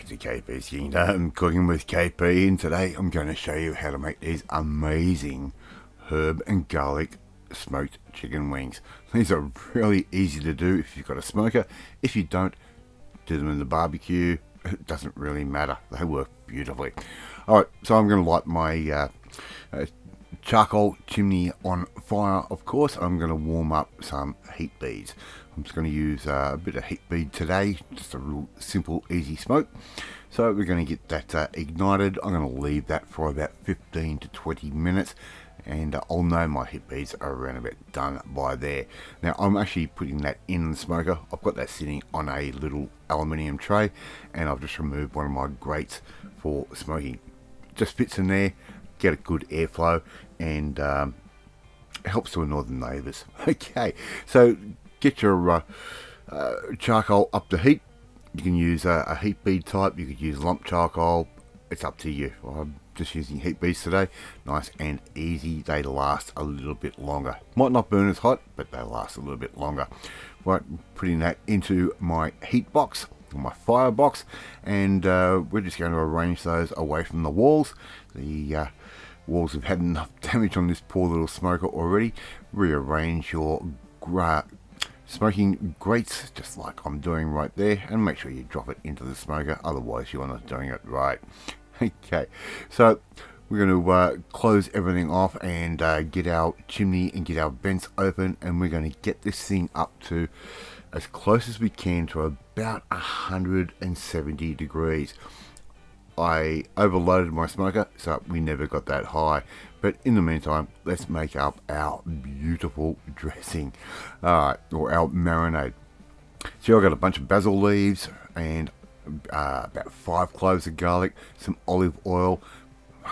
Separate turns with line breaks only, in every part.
to KP's Kingdom, cooking with KP, and today I'm going to show you how to make these amazing herb and garlic smoked chicken wings. These are really easy to do if you've got a smoker. If you don't, do them in the barbecue. It doesn't really matter. They work beautifully. Alright, so I'm going to light my charcoal chimney on fire. Of course, I'm going to warm up some heat beads. I'm just going to use a bit of heat bead today, just a real simple, easy smoke. So we're going to get that ignited. I'm going to leave that for about 15 to 20 minutes, and I'll know my heat beads are around about done by there. Now I'm actually putting that in the smoker. I've got that sitting on a little aluminium tray, and I've just removed one of my grates for smoking. Just fits in there, get a good airflow, and helps to annoy the neighbours. Okay, so get your charcoal up to heat. You can use a heat bead type, you could use lump charcoal, it's up to you. I'm just using heat beads today. Nice and easy, they last a little bit longer. Might not burn as hot, but they last a little bit longer. Right, putting that into my heat box, or my fire box, and we're just going to arrange those away from the walls. The walls have had enough damage on this poor little smoker already. Rearrange your smoking grates just like I'm doing right there, and make sure you drop it into the smoker, otherwise you're not doing it right. Okay, so we're going to close everything off and get our chimney and get our vents open, and we're going to get this thing up to as close as we can to about 170 degrees. I overloaded my smoker, so we never got that high. But in the meantime, let's make up our beautiful dressing, or our marinade. So I've got a bunch of basil leaves and about 5 cloves of garlic, some olive oil,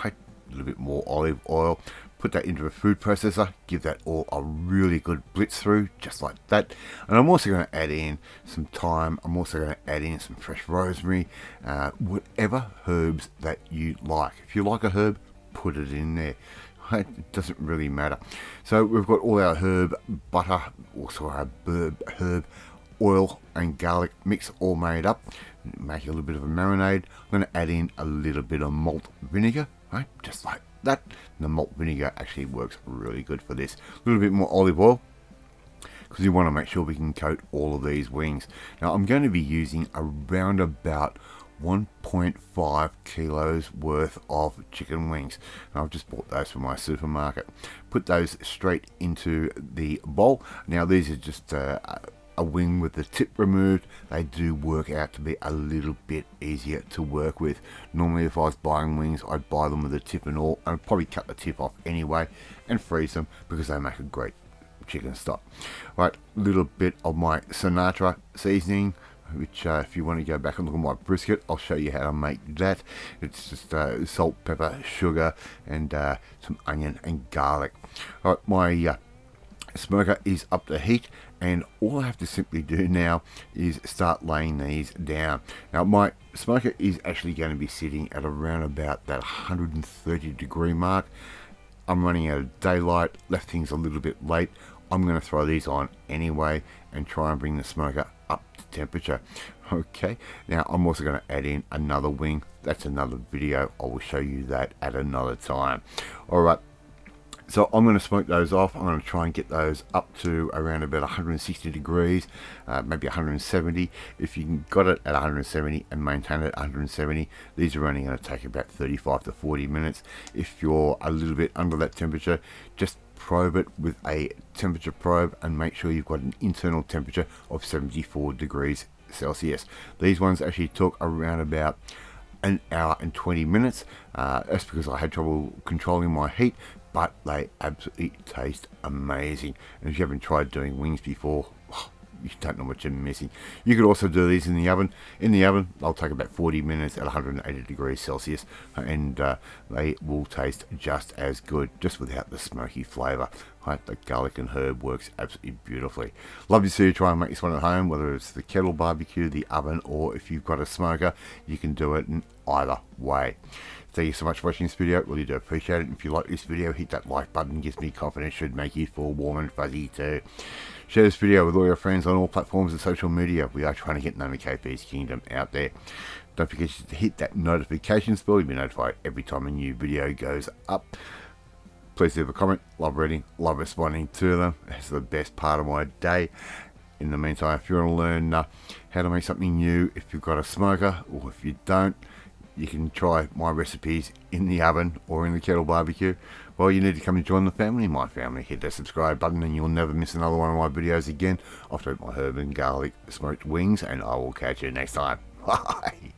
a little bit more olive oil. Put that into a food processor, give that all a really good blitz through, just like that. And I'm also going to add in some thyme. I'm also going to add in some fresh rosemary, whatever herbs that you like. If you like a herb, put it in there. It doesn't really matter. So we've got all our herb butter, also our herb oil and garlic mix all made up. Make a little bit of a marinade. I'm going to add in a little bit of malt vinegar, right? Just like that. The malt vinegar actually works really good for this. A little bit more olive oil, because you want to make sure we can coat all of these wings. Now I'm going to be using around about 1.5 kilos worth of chicken wings. And I've just bought those from my supermarket. Put those straight into the bowl. Now these are just a wing with the tip removed. They do work out to be a little bit easier to work with. Normally if I was buying wings, I'd buy them with the tip and all. I'd probably cut the tip off anyway and freeze them, because they make a great chicken stock. Right, a little bit of my Sinatra seasoning, which if you want to go back and look at my brisket, I'll show you how to make that. It's just salt, pepper, sugar, and some onion and garlic. All right, my smoker is up to heat, and all I have to simply do now is start laying these down. Now my smoker is actually going to be sitting at around about that 130 degree mark. I'm running out of daylight, left things a little bit late. I'm going to throw these on anyway and try and bring the smoker up to temperature. Okay, now I'm also going to add in another wing. That's another video. I will show you that at another time. Alright, so I'm going to smoke those off. I'm going to try and get those up to around about 160 degrees, maybe 170. If you got it at 170 and maintain it at 170, these are only going to take about 35 to 40 minutes. If you're a little bit under that temperature, just probe it with a temperature probe and make sure you've got an internal temperature of 74 degrees Celsius. These ones actually took around about an hour and 20 minutes. That's because I had trouble controlling my heat, but they absolutely taste amazing. And if you haven't tried doing wings before, you don't know what you're missing. You could also do these in the oven. In the oven, they'll take about 40 minutes at 180 degrees Celsius, and they will taste just as good, just without the smoky flavour. Right, the garlic and herb works absolutely beautifully. Love to see you try and make this one at home, whether it's the kettle barbecue, the oven, or if you've got a smoker, you can do it in either way. Thank you so much for watching this video. Really do appreciate it. If you like this video, hit that like button. Gives me confidence. Should make you feel warm and fuzzy too. Share this video with all your friends on all platforms and social media. We are trying to get Name of KP's Kingdom out there. Don't forget to hit that notifications bell. You'll be notified every time a new video goes up. Please leave a comment. Love reading, love responding to them. It's the best part of my day. In the meantime, if you want to learn how to make something new, if you've got a smoker, or if you don't, you can try my recipes in the oven or in the kettle barbecue. Well, you need to come and join the family, my family. Hit that subscribe button and you'll never miss another one of my videos again. I've got my herb and garlic smoked wings, and I will catch you next time. Bye.